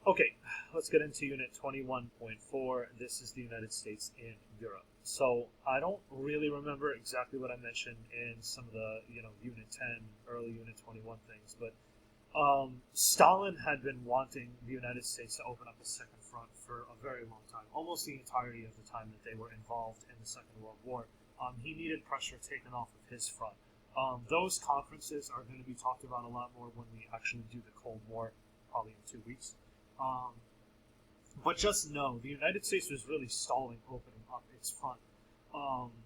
Okay, let's get into Unit 21.4. This is the United States in Europe. So I don't really remember exactly what I mentioned in some of the, Unit 10, early Unit 21 things, but Stalin had been wanting the United States to open up a second front for a very long time, almost the entirety of the time that they were involved in the Second World War. He needed pressure taken off of his front. Those conferences are going to be talked about a lot more when we actually do the Cold War, probably in 2 weeks. But just know, the United States was really stalling opening up its front,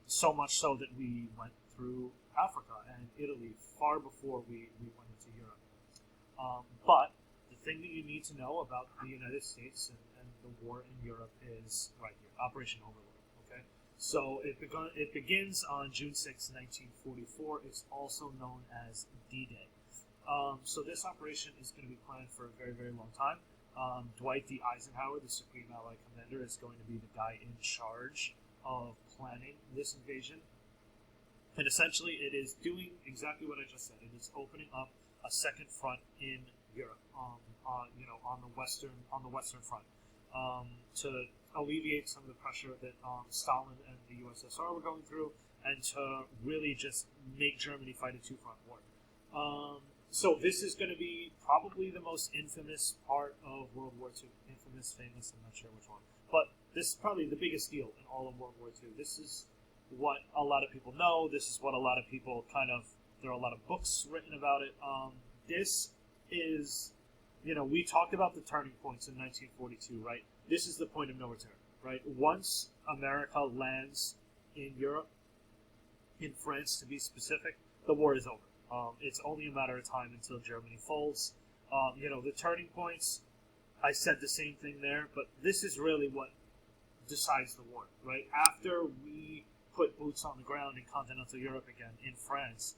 so much so that we went through Africa and Italy far before we went into Europe. But the thing that you need to know about the United States and the war in Europe is right here, Operation Overlord. Okay, so it begins on June 6, 1944. It's also known as D-Day. So this operation is going to be planned for a very, very long time. Dwight D. Eisenhower, the Supreme Allied Commander, is going to be the guy in charge of planning this invasion. And essentially, it is doing exactly what I just said. It is opening up a second front in Europe, on the western front, to alleviate some of the pressure that Stalin and the USSR were going through, and to really just make Germany fight a two-front war. So this is going to be probably the most infamous part of World War II. Infamous, famous, I'm not sure which one. But this is probably the biggest deal in all of World War II. This is what a lot of people know. This is what a lot of people there are a lot of books written about it. This is, we talked about the turning points in 1942, right? This is the point of no return, right? Once America lands in Europe, in France to be specific, the war is over. It's only a matter of time until Germany folds. The turning points, I said the same thing there, but this is really what decides the war, right? After we put boots on the ground in continental Europe again, in France,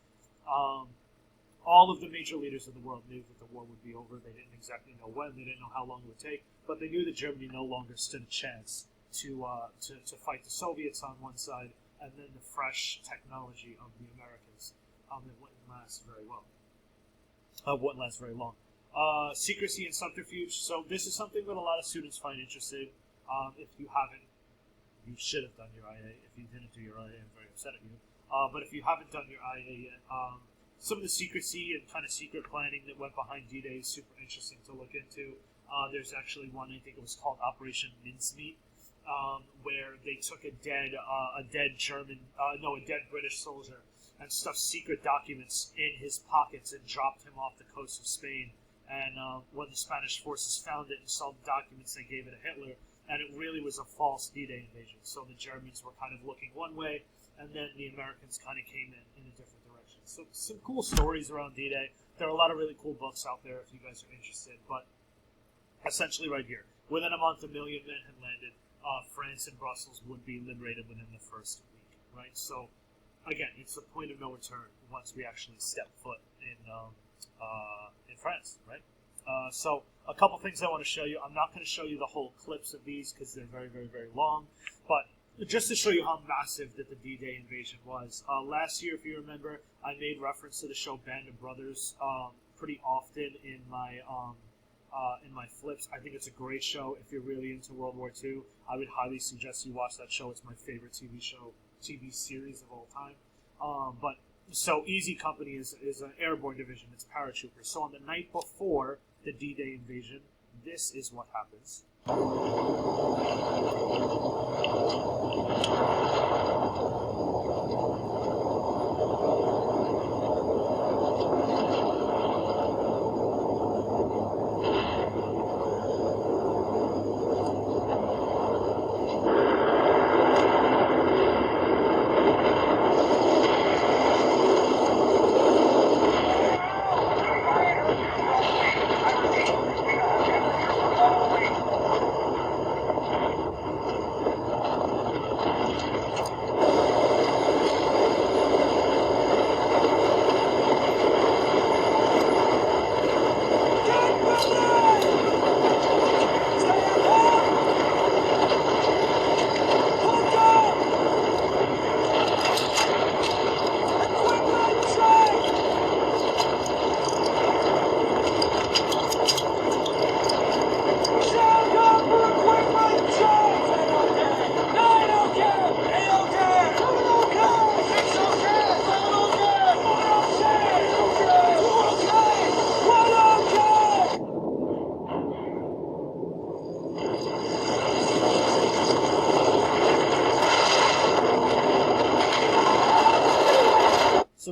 all of the major leaders of the world knew that the war would be over. They didn't exactly know when, they didn't know how long it would take, but they knew that Germany no longer stood a chance to fight the Soviets on one side, and then the fresh technology of the Americans. It wouldn't last very well. Wouldn't last very long. Secrecy and subterfuge. So this is something that a lot of students find interesting. If you haven't, you should have done your IA. If you didn't do your IA, I'm very upset at you. But if you haven't done your IA yet, some of the secrecy and kind of secret planning that went behind D-Day is super interesting to look into. There's actually one, I think it was called Operation Mincemeat, where they took a dead British soldier and stuffed secret documents in his pockets and dropped him off the coast of Spain. And when the Spanish forces found it and saw the documents, they gave it to Hitler, and it really was a false D-Day invasion. So the Germans were kind of looking one way, and then the Americans kind of came in a different direction. So some cool stories around D-Day. There are a lot of really cool books out there if you guys are interested, but essentially right here, within a month, 1 million men had landed. France and Brussels would be liberated within the first week, right? So again, it's the point of no return once we actually step foot in France, right? So a couple things I want to show you. I'm not going to show you the whole clips of these because they're very, very, very long, but just to show you how massive that the D-Day invasion was. Last year, if you remember, I made reference to the show Band of Brothers pretty often in my flips. I think it's a great show. If you're really into World War II, I would highly suggest you watch that show. It's my favorite TV series of all time. But so Easy Company is an airborne division. It's paratroopers. So on the night before the D-Day invasion, this is what happens.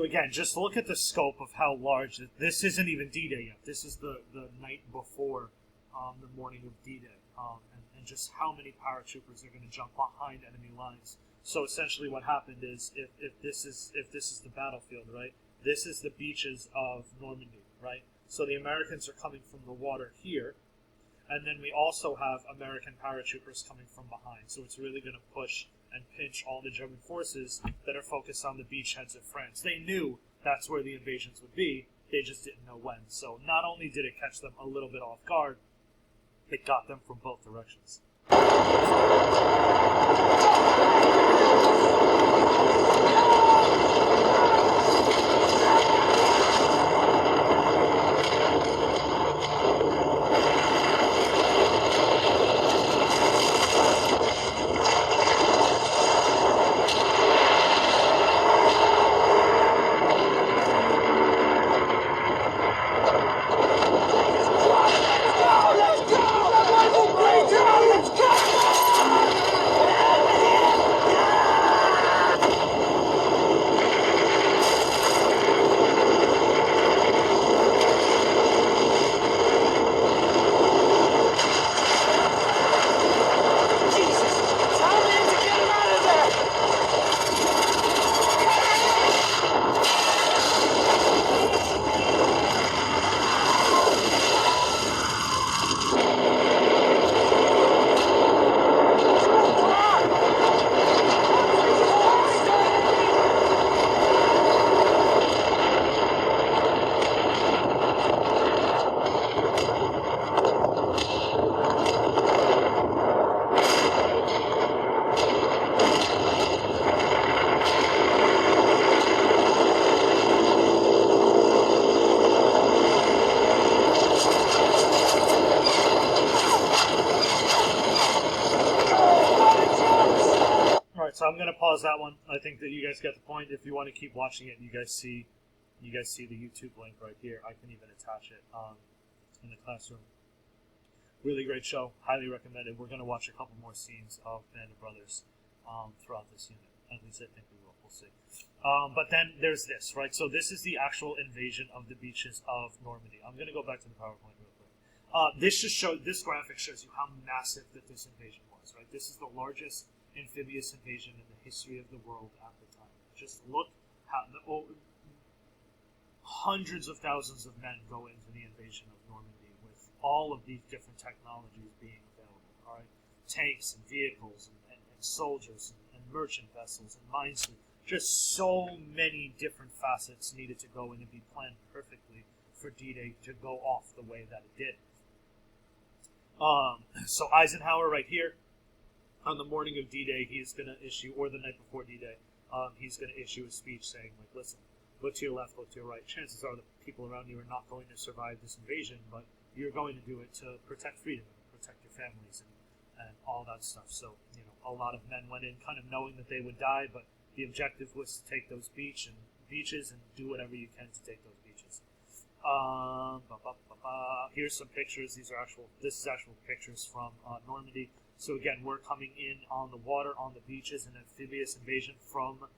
again, just look at the scope of how large this isn't even D-Day yet. This is the night before the morning of D-Day, and just how many paratroopers are going to jump behind enemy lines. So essentially, what happened is, if this is the battlefield, right? This is the beaches of Normandy, right? So the Americans are coming from the water here, and then we also have American paratroopers coming from behind. So it's really going to push and pinch all the German forces that are focused on the beachheads of France. They knew that's where the invasions would be, they just didn't know when. So not only did it catch them a little bit off guard, it got them from both directions. So I'm going to pause that one. I think that you guys get the point. If you want to keep watching it, you guys see the YouTube link right here. I can even attach it in the classroom. Really great show. Highly recommended. We're going to watch a couple more scenes of Band of Brothers throughout this unit. At least I think we will. We'll see. But then there's this, right? So this is the actual invasion of the beaches of Normandy. I'm going to go back to the PowerPoint real quick. This graphic shows you how massive that this invasion was, right? This is the largest amphibious invasion in the history of the world at the time. Just look how hundreds of thousands of men go into the invasion of Normandy with all of these different technologies being available. All right, tanks and vehicles and soldiers and merchant vessels and mines. Just so many different facets needed to go in and be planned perfectly for D-Day to go off the way that it did. So Eisenhower right here. On the morning of D-Day, he's going to issue, or the night before D-Day, he's going to issue a speech saying, like, listen, look to your left, look to your right. Chances are the people around you are not going to survive this invasion, but you're going to do it to protect freedom and protect your families and all that stuff. So, you know, a lot of men went in kind of knowing that they would die, but the objective was to take those beaches and do whatever you can to take those beaches. Here's some pictures. This is actual pictures from Normandy. So again, we're coming in on the water, on the beaches, an amphibious invasion from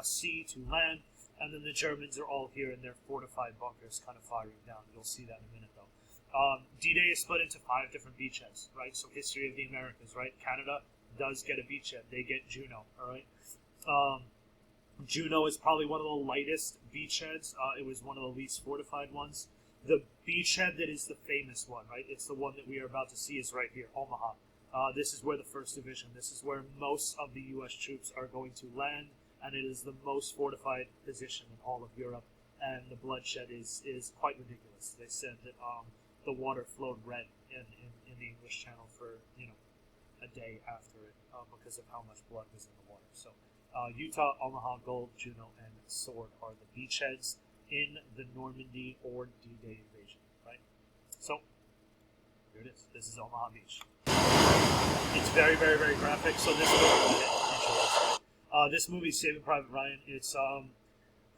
sea to land, and then the Germans are all here in their fortified bunkers kind of firing down. You'll see that in a minute, though. D-Day is split into 5 different beachheads, right? So history of the Americas, right? Canada does get a beachhead. They get Juno, all right? Juno is probably one of the lightest beachheads. It was one of the least fortified ones. The beachhead that is the famous one, right? It's the one that we are about to see is right here, Omaha. This is where the 1st Division, this is where most of the U.S. troops are going to land, and it is the most fortified position in all of Europe, and the bloodshed is quite ridiculous. They said that the water flowed red in the English Channel for, a day after it because of how much blood was in the water. So Utah, Omaha, Gold, Juno, and Sword are the beachheads in the Normandy or D-Day invasion, right? So here it is. This is Omaha Beach. It's very, very, very graphic. So this movie, Saving Private Ryan, it's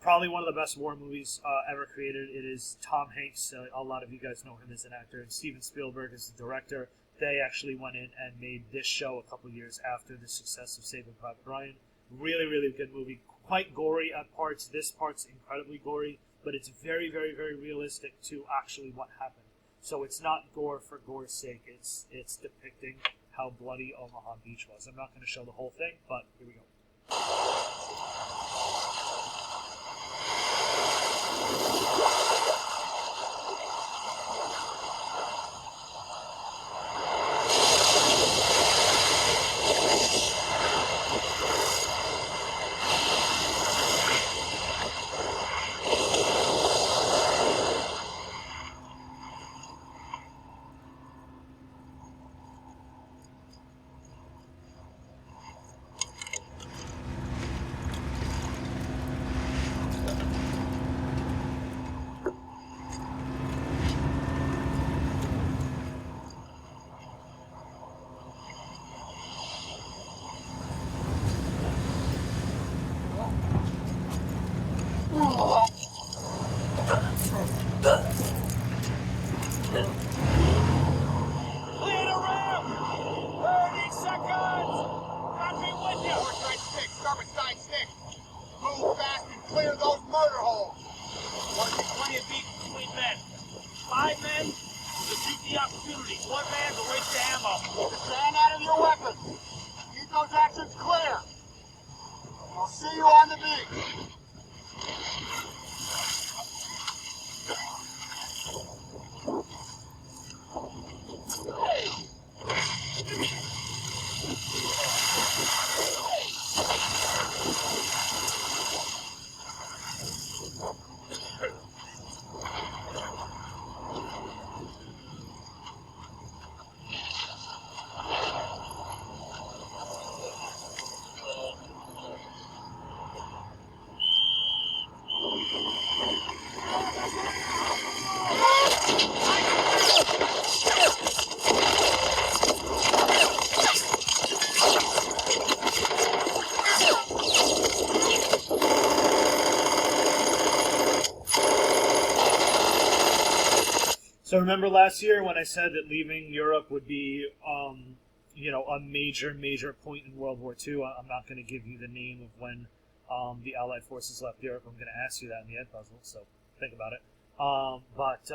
probably one of the best war movies ever created. It is Tom Hanks. A lot of you guys know him as an actor. And Steven Spielberg is the director. They actually went in and made this show a couple years after the success of Saving Private Ryan. Really, really good movie. quite gory at parts. This part's incredibly gory, but it's very, very, very realistic to actually what happened. So it's not gore for gore's sake. It's depicting how bloody Omaha Beach was. I'm not going to show the whole thing, but here we go. So remember last year when I said that leaving Europe would be, a major point in World War II? I'm not going to give you the name of when the Allied forces left Europe. I'm going to ask you that in the Ed puzzle, so think about it. But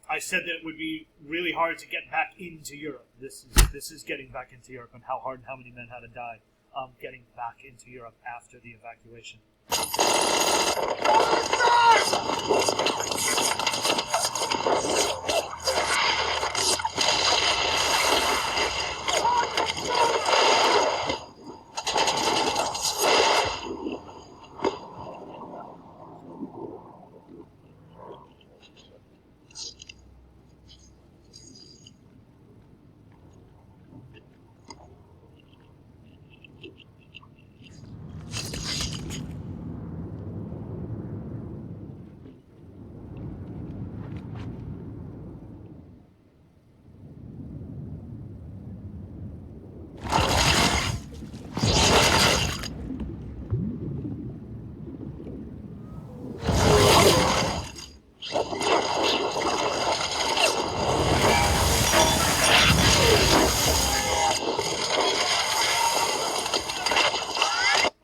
I said that it would be really hard to get back into Europe. This is getting back into Europe, and how hard and how many men had to die getting back into Europe after the evacuation.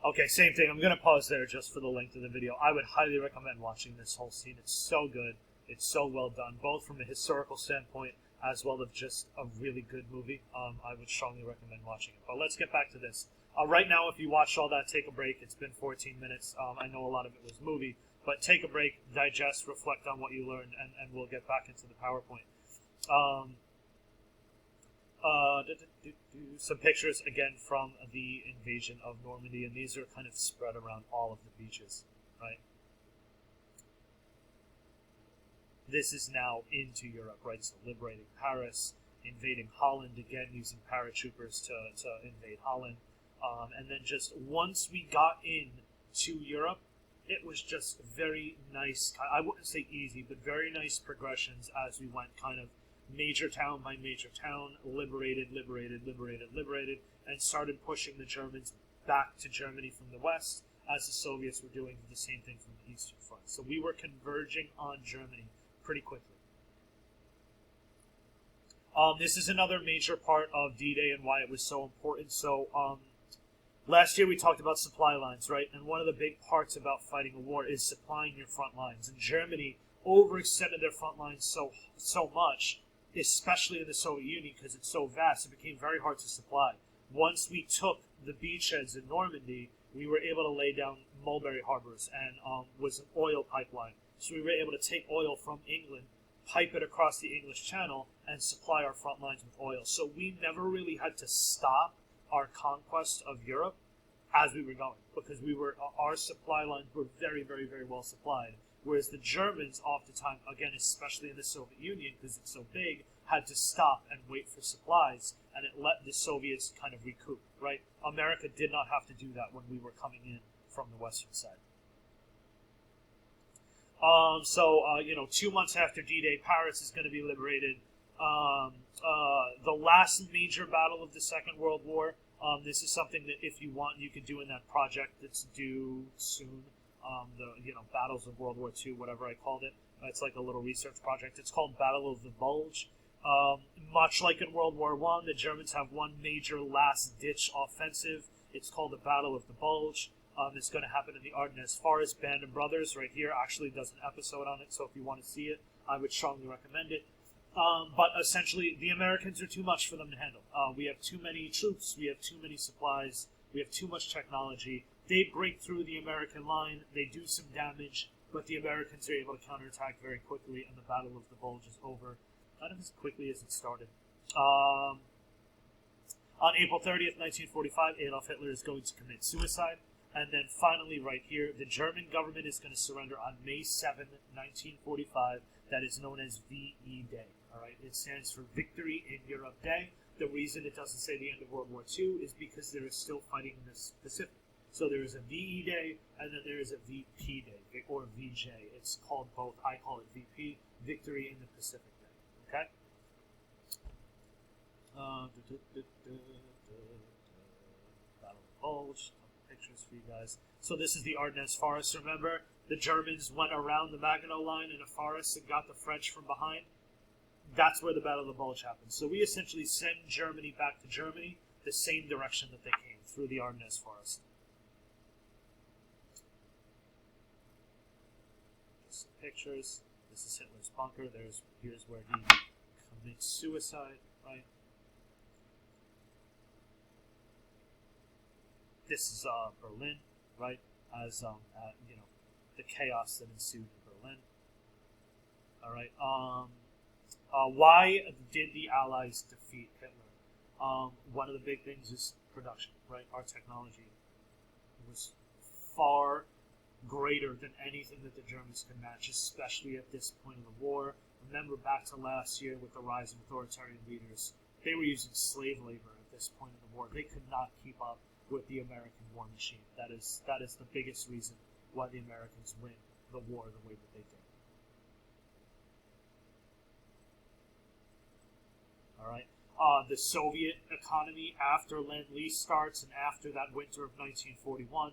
Okay, same thing. I'm going to pause there just for the length of the video. I would highly recommend watching this whole scene. It's so good. It's so well done, both from a historical standpoint as well as just a really good movie. I would strongly recommend watching it. But let's get back to this. Right now, if you watched all that, take a break. It's been 14 minutes. I know a lot of it was movie, but take a break, digest, reflect on what you learned, and we'll get back into the PowerPoint. Some pictures again from the invasion of Normandy, and these are kind of spread around all of the beaches, right? This is now into Europe, right? So liberating Paris, invading Holland again, using paratroopers to invade Holland, and then just once we got into Europe, it was just very nice. I wouldn't say easy, but very nice progressions as we went kind of major town by major town, liberated, and started pushing the Germans back to Germany from the west, as the Soviets were doing the same thing from the Eastern Front. So we were converging on Germany pretty quickly. This is another major part of D-Day and why it was so important. So Last year we talked about supply lines, right? And one of the big parts about fighting a war is supplying your front lines. And Germany overextended their front lines so much, especially in the Soviet Union, because it's so vast, it became very hard to supply. Once we took the beachheads in Normandy, we were able to lay down mulberry harbors and was an oil pipeline. So we were able to take oil from England, pipe it across the English Channel, and supply our front lines with oil. So we never really had to stop our conquest of Europe as we were going, because our supply lines were very, very, very well supplied. Whereas the Germans, oftentimes, again, especially in the Soviet Union, because it's so big, had to stop and wait for supplies, and it let the Soviets kind of recoup, right? America did not have to do that when we were coming in from the western side. 2 months after D-Day, Paris is going to be liberated. The last major battle of the Second World War. This is something that, if you want, you could do in that project that's due soon. Battles of World War II, whatever I called it. It's like a little research project. It's called Battle of the Bulge. Much like in World War I, the Germans have one major last-ditch offensive. It's called the Battle of the Bulge. It's going to happen in the Ardennes Forest. Band of Brothers right here actually does an episode on it, so if you want to see it, I would strongly recommend it. But essentially, the Americans are too much for them to handle. We have too many troops, we have too many supplies, we have too much technology. They break through the American line, they do some damage, but the Americans are able to counterattack very quickly, and the Battle of the Bulge is over, kind of as quickly as it started. On April 30th, 1945, Adolf Hitler is going to commit suicide. And then finally, right here, the German government is going to surrender on May 7, 1945. That is known as VE Day. All right, it stands for Victory in Europe Day. The reason it doesn't say the end of World War II is because there is still fighting in the Pacific. So there is a VE Day, and then there is a VP Day, or VJ. It's called both. I call it VP, Victory in the Pacific Day. Okay? Battle of the Bulge. Pictures for you guys. So this is the Ardennes Forest. Remember, the Germans went around the Maginot Line in a forest and got the French from behind. That's where the Battle of the Bulge happened. So we essentially send Germany back to Germany the same direction that they came, through the Ardennes Forest. Just some pictures. This is Hitler's bunker. Here's where he commits suicide, right? This is Berlin, right? As the chaos that ensued in Berlin. All right. Why did the Allies defeat Hitler? One of the big things is production, right? Our technology was far greater than anything that the Germans could match, especially at this point of the war. Remember back to last year with the rise of authoritarian leaders. They were using slave labor at this point in the war. They could not keep up with the American war machine. That is the biggest reason why the Americans win the war the way that they did. All right. The Soviet economy after Lend-Lease starts and after that winter of 1941,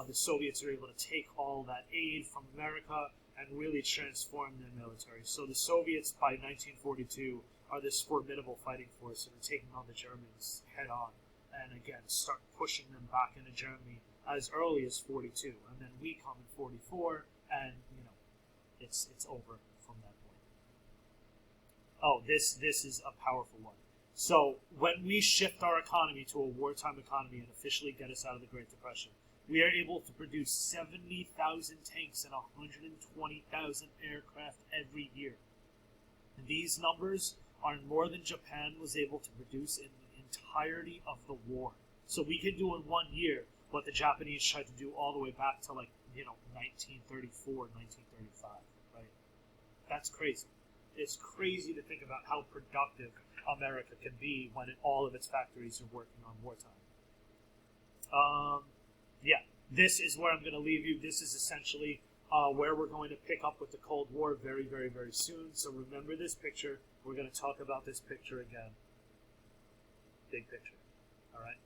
the Soviets are able to take all that aid from America and really transform their military. So the Soviets, by 1942, are this formidable fighting force and are taking on the Germans head on. And again, start pushing them back into Germany as early as 42, and then we come in 44, and it's over from that point. Oh, this is a powerful one. So when we shift our economy to a wartime economy and officially get us out of the Great Depression, we are able to produce 70,000 tanks and 120,000 aircraft every year. And these numbers are more than Japan was able to produce in entirety of the war. So we can do in 1 year what the Japanese tried to do all the way back to 1934, 1935, right? That's crazy. It's crazy to think about how productive America can be when all of its factories are working on wartime. This is where I'm going to leave you. This is essentially where we're going to pick up with the Cold War very, very, very soon. So remember this picture. We're going to talk about this picture again. Big picture. All right.